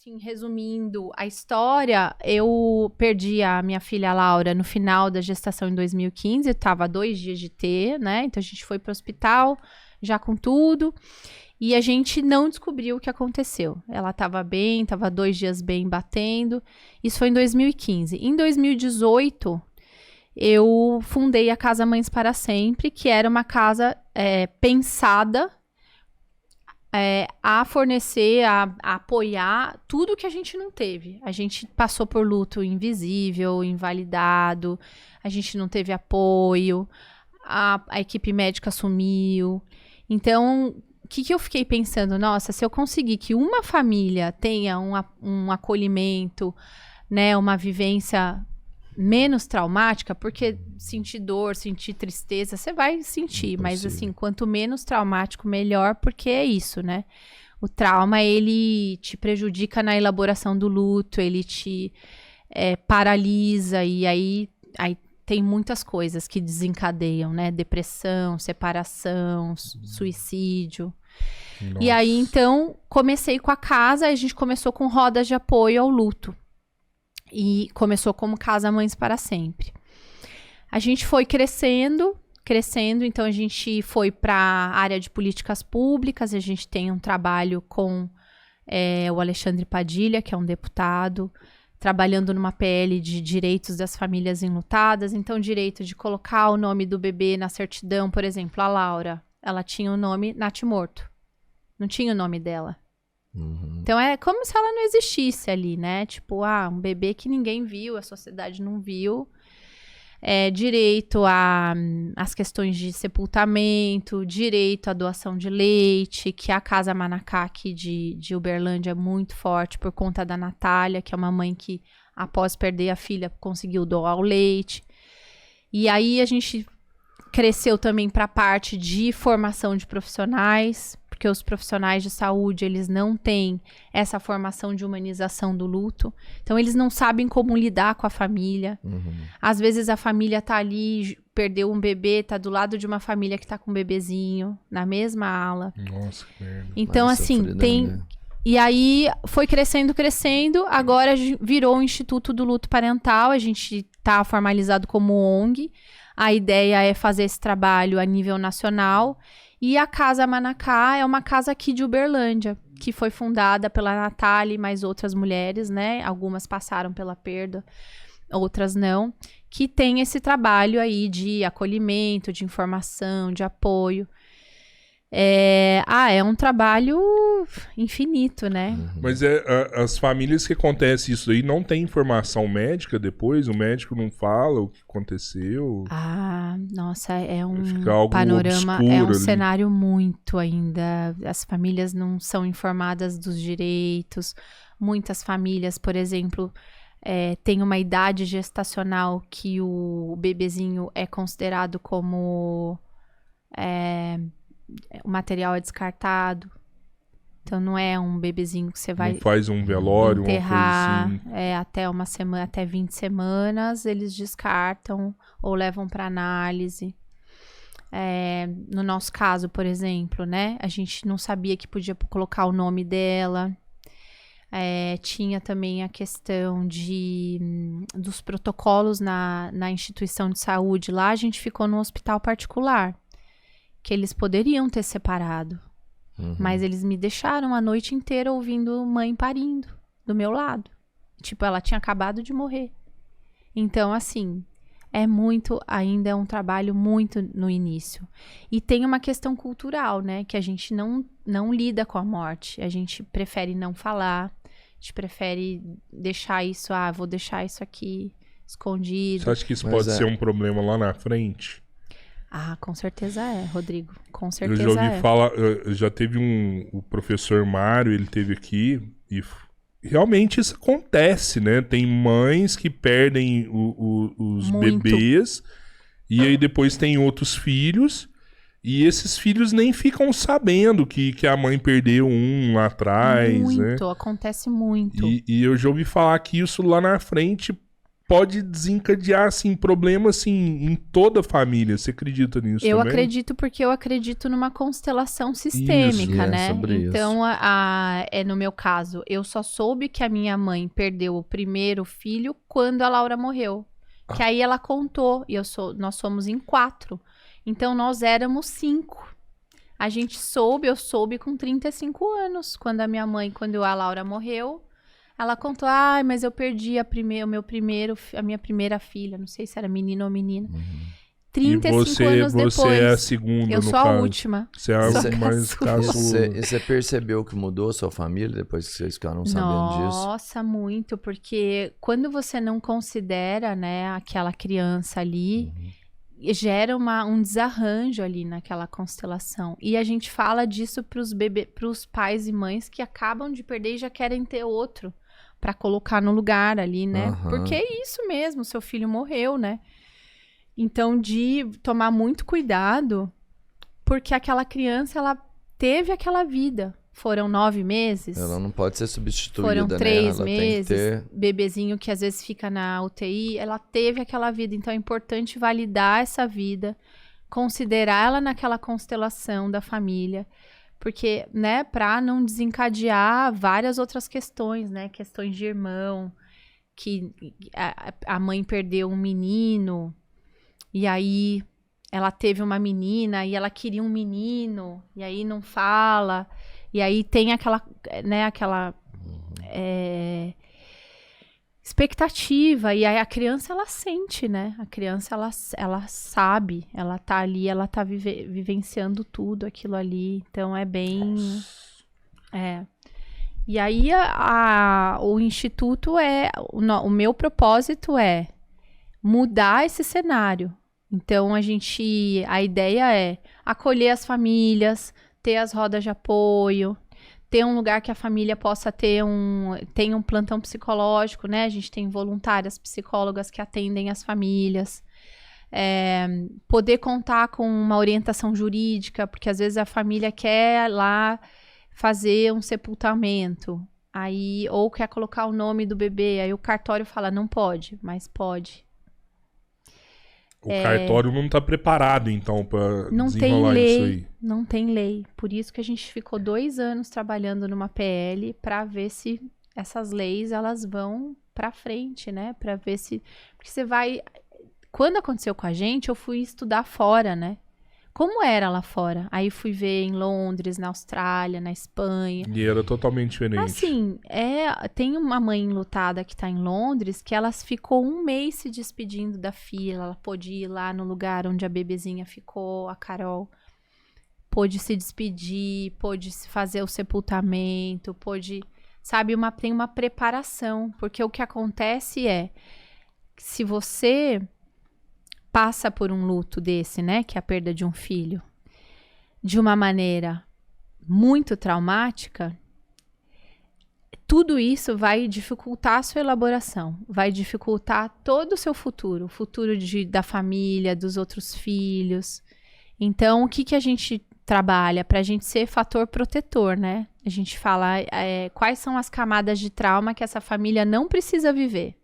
assim, resumindo a história, eu perdi a minha filha Laura no final da gestação em 2015, estava a 2 dias de ter, né? Então a gente foi para o hospital já com tudo e a gente não descobriu o que aconteceu. Ela estava bem, estava 2 dias bem batendo. Isso foi em 2015. Em 2018, eu fundei a Casa Mães para Sempre, que era uma casa pensada a fornecer, a apoiar tudo que a gente não teve. A gente passou por luto invisível, invalidado, a gente não teve apoio, a equipe médica sumiu. Então, o que eu fiquei pensando? Nossa, se eu conseguir que uma família tenha um acolhimento, né, uma vivência menos traumática, porque sentir dor, sentir tristeza, você vai sentir, mas assim, quanto menos traumático, melhor, porque é isso, né? O trauma, ele te prejudica na elaboração do luto, ele te paralisa, e aí tem muitas coisas que desencadeiam, né? Depressão, separação, suicídio. Nossa. E aí, então, comecei com a casa, a gente começou com rodas de apoio ao luto. E começou como Casa Mães para Sempre. A gente foi crescendo, então a gente foi para a área de políticas públicas, a gente tem um trabalho com o Alexandre Padilha, que é um deputado, trabalhando numa PL de direitos das famílias enlutadas, então direito de colocar o nome do bebê na certidão, por exemplo, a Laura, ela tinha o nome Natimorto, não tinha o nome dela. Então é como se ela não existisse ali, né? Tipo, um bebê que ninguém viu, a sociedade não viu. Direito às questões de sepultamento, direito à doação de leite, que a Casa Manacá aqui de Uberlândia é muito forte por conta da Natália, que é uma mãe que, após perder a filha, conseguiu doar o leite. E aí a gente cresceu também para a parte de formação de profissionais, porque os profissionais de saúde, eles não têm essa formação de humanização do luto. Então, eles não sabem como lidar com a família. Às vezes, a família tá ali, perdeu um bebê, tá do lado de uma família que tá com um bebezinho, na mesma ala. Nossa, que merda. Então, assim, tem... Né? E aí, foi crescendo, agora virou o Instituto do Luto Parental, a gente tá formalizado como ONG. A ideia é fazer esse trabalho a nível nacional. E a Casa Manacá é uma casa aqui de Uberlândia, que foi fundada pela Natália e mais outras mulheres, né? Algumas passaram pela perda, outras não. Que tem esse trabalho aí de acolhimento, de informação, de apoio. É um trabalho infinito, né? Mas as famílias que acontece isso aí não tem informação médica depois? O médico não fala o que aconteceu? Nossa, é um panorama, é um ali. cenário muito ainda. As famílias não são informadas dos direitos. Muitas famílias, por exemplo, têm uma idade gestacional que o bebezinho é considerado como... o material é descartado. Então não é um bebezinho que você vai... Não faz um velório, enterrar, uma coisa assim. Até uma semana, até 20 semanas, eles descartam ou levam para análise. No nosso caso, por exemplo, né? A gente não sabia que podia colocar o nome dela. Tinha também a questão dos protocolos na instituição de saúde. Lá a gente ficou no hospital particular, que eles poderiam ter separado. Mas eles me deixaram a noite inteira ouvindo mãe parindo do meu lado. Tipo, ela tinha acabado de morrer. Então, assim, ainda é um trabalho muito no início. E tem uma questão cultural, né? Que a gente não lida com a morte. A gente prefere não falar. A gente prefere deixar isso, vou deixar isso aqui escondido. Você acha que isso pode ser um problema lá na frente? Com certeza Rodrigo. Com certeza eu já ouvi falar, já teve o professor Mário, ele teve aqui, e realmente isso acontece, né? Tem mães que perdem os bebês, e aí depois tem outros filhos, e esses filhos nem ficam sabendo que a mãe perdeu um lá atrás, né? Acontece muito. E eu já ouvi falar que isso lá na frente pode desencadear, assim, problemas, assim, em toda a família. Você acredita nisso Eu também? acredito porque eu acredito numa constelação sistêmica, Isso, né? sobre isso. Então, no meu caso, eu só soube que a minha mãe perdeu o primeiro filho quando a Laura morreu. Que aí ela contou, e nós somos em 4. Então, nós éramos 5. Eu soube com 35 anos, quando a Laura morreu. Ela contou, mas eu perdi a minha primeira filha, não sei se era menino ou menina. 35 anos depois. Você é a segunda, eu no sou caso. a última. Você é a Sou mais caçula. E você percebeu que mudou a sua família depois que vocês ficaram sabendo disso? Nossa, muito, porque quando você não considera, né, aquela criança ali, gera um desarranjo ali naquela constelação. E a gente fala disso pros pais e mães que acabam de perder e já querem ter outro para colocar no lugar ali, né? Porque é isso mesmo, seu filho morreu, né? Então, de tomar muito cuidado, porque aquela criança, ela teve aquela vida. Foram 9 meses. Ela não pode ser substituída, Foram 3 né? meses. Tem que ter... Bebezinho que às vezes fica na UTI, ela teve aquela vida. Então, é importante validar essa vida, considerar ela naquela constelação da família. Porque, né, para não desencadear várias outras questões, né? Questões de irmão, que a mãe perdeu um menino, e aí ela teve uma menina, e ela queria um menino, e aí não fala, e aí tem aquela, né, expectativa, e aí a criança, ela sente, né? A criança, ela sabe, ela tá ali, ela tá vivenciando tudo aquilo ali, então é bem... E aí o Instituto o meu propósito é mudar esse cenário. Então a ideia é acolher as famílias, ter as rodas de apoio, ter um lugar que a família possa ter tem um plantão psicológico, né? A gente tem voluntárias psicólogas que atendem as famílias. Poder contar com uma orientação jurídica, porque às vezes a família quer lá fazer um sepultamento, aí, ou quer colocar o nome do bebê, aí o cartório fala, não pode, mas pode. O cartório não está preparado, então, para desenrolar isso aí. Não tem lei. Por isso que a gente ficou 2 anos trabalhando numa PL para ver se essas leis elas vão para frente, né? Para ver se... Porque você vai... Quando aconteceu com a gente, eu fui estudar fora, né? Como era lá fora? Aí fui ver em Londres, na Austrália, na Espanha. E era totalmente diferente. Assim, tem uma mãe enlutada que tá em Londres que ela ficou 1 mês se despedindo da filha. Ela pôde ir lá no lugar onde a bebezinha ficou, a Carol. Pôde se despedir, pôde fazer o sepultamento, pôde... Sabe, tem uma preparação. Porque o que acontece se você passa por um luto desse, né, que é a perda de um filho, de uma maneira muito traumática, tudo isso vai dificultar a sua elaboração, vai dificultar todo o seu futuro, o futuro da família, dos outros filhos. Então, o que a gente trabalha? Para a gente ser fator protetor, né? A gente fala quais são as camadas de trauma que essa família não precisa viver.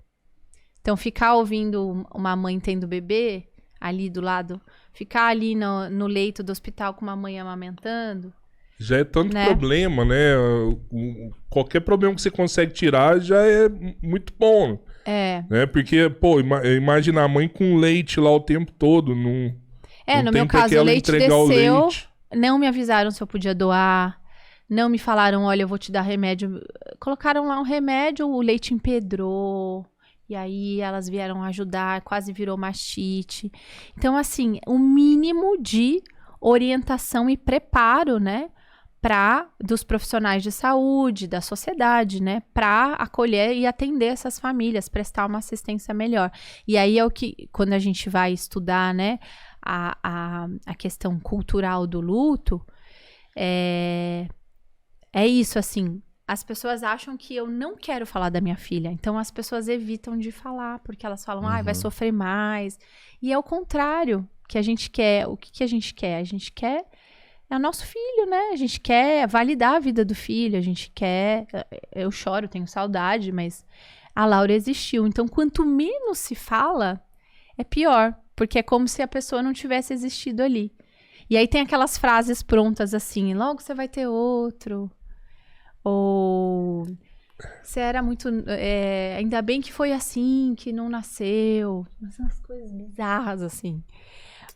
Então, ficar ouvindo uma mãe tendo bebê ali do lado, ficar ali no leito do hospital com uma mãe amamentando... Já é tanto problema, né? Qualquer problema que você consegue tirar já é muito bom. Né? Porque, pô, imagina a mãe com leite lá o tempo todo. Não no meu caso, o leite desceu, não me avisaram se eu podia doar, não me falaram, olha, eu vou te dar remédio. Colocaram lá um remédio, o leite empedrou... E aí elas vieram ajudar, quase virou mastite. Então, assim, o mínimo de orientação e preparo, né? Dos profissionais de saúde, da sociedade, né? Para acolher e atender essas famílias, prestar uma assistência melhor. E aí é o que, quando a gente vai estudar, né? A questão cultural do luto, é isso, assim... As pessoas acham que eu não quero falar da minha filha. Então, as pessoas evitam de falar. Porque elas falam, vai sofrer mais. E é o contrário que a gente quer. O que a gente quer? A gente quer... É o nosso filho, né? A gente quer validar a vida do filho. A gente quer... Eu choro, tenho saudade, mas... a Laura existiu. Então, quanto menos se fala, é pior. Porque é como se a pessoa não tivesse existido ali. E aí tem aquelas frases prontas assim, logo você vai ter outro. Ou você era muito... ainda bem que foi assim, que não nasceu. Mas são umas coisas bizarras assim.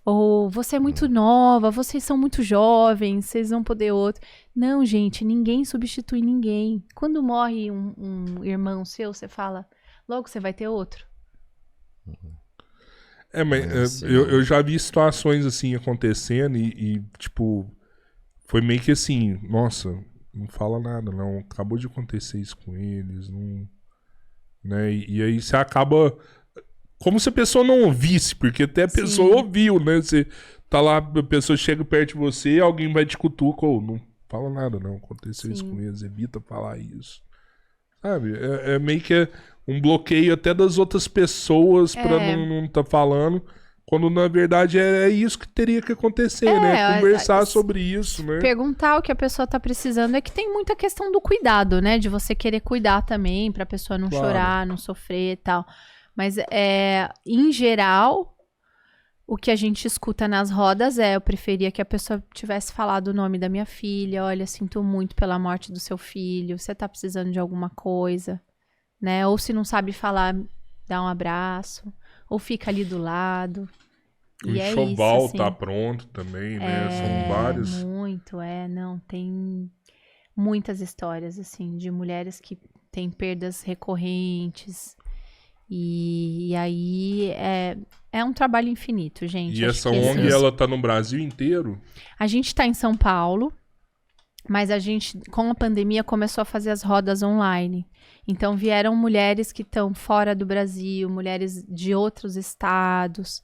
Ou você é muito nova, vocês são muito jovens, vocês vão poder outro. Não, gente, ninguém substitui ninguém. Quando morre um irmão seu, você fala, logo você vai ter outro. Mas eu já vi situações assim acontecendo e, tipo, foi meio que assim, nossa, não fala nada, não. Acabou de acontecer isso com eles, não. Né? E aí você acaba. Como se a pessoa não ouvisse, porque até a pessoa ouviu, né? Você tá lá, a pessoa chega perto de você, alguém vai te cutucar, não fala nada, não. Aconteceu isso com eles, evita falar isso. Sabe? É meio que um bloqueio até das outras pessoas pra não tá falando, quando na verdade é isso que teria que acontecer, né? Conversar sobre isso, né? Perguntar o que a pessoa tá precisando. É que tem muita questão do cuidado, né? De você querer cuidar também, pra pessoa não chorar, não sofrer e tal. Mas, em geral, o que a gente escuta nas rodas eu preferia que a pessoa tivesse falado o nome da minha filha. Olha, sinto muito pela morte do seu filho. Você tá precisando de alguma coisa, né? Ou se não sabe falar, dá um abraço. Ou fica ali do lado. O E enxoval isso, assim, tá pronto também, né? São vários. Muito, não, tem muitas histórias, assim, de mulheres que têm perdas recorrentes. E aí é um trabalho infinito, gente. E essa ONG, ela tá no Brasil inteiro? A gente tá em São Paulo, mas a gente, com a pandemia, começou a fazer as rodas online. Então vieram mulheres que estão fora do Brasil, mulheres de outros estados.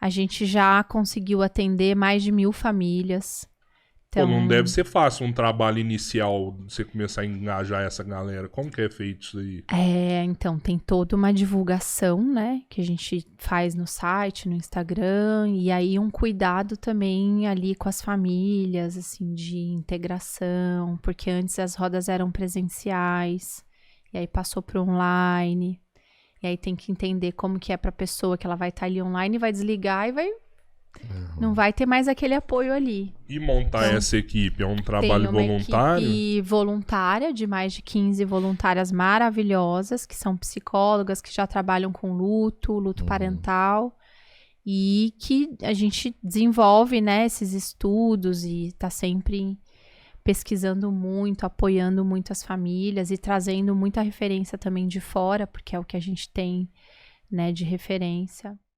A gente já conseguiu atender mais de 1.000 famílias. Então, não deve ser fácil um trabalho inicial, você começar a engajar essa galera. Como que é feito isso aí? Então, tem toda uma divulgação, né? Que a gente faz no site, no Instagram. E aí um cuidado também ali com as famílias, assim, de integração. Porque antes as rodas eram presenciais. E aí passou para online. E aí tem que entender como que é para a pessoa que ela vai estar ali online, vai desligar e vai... Não vai ter mais aquele apoio ali. E montar essa equipe? É um trabalho voluntário? Tem uma equipe voluntária, de mais de 15 voluntárias maravilhosas, que são psicólogas, que já trabalham com luto parental, e que a gente desenvolve, né, esses estudos e está sempre pesquisando muito, apoiando muito as famílias e trazendo muita referência também de fora, porque é o que a gente tem, né, de referência.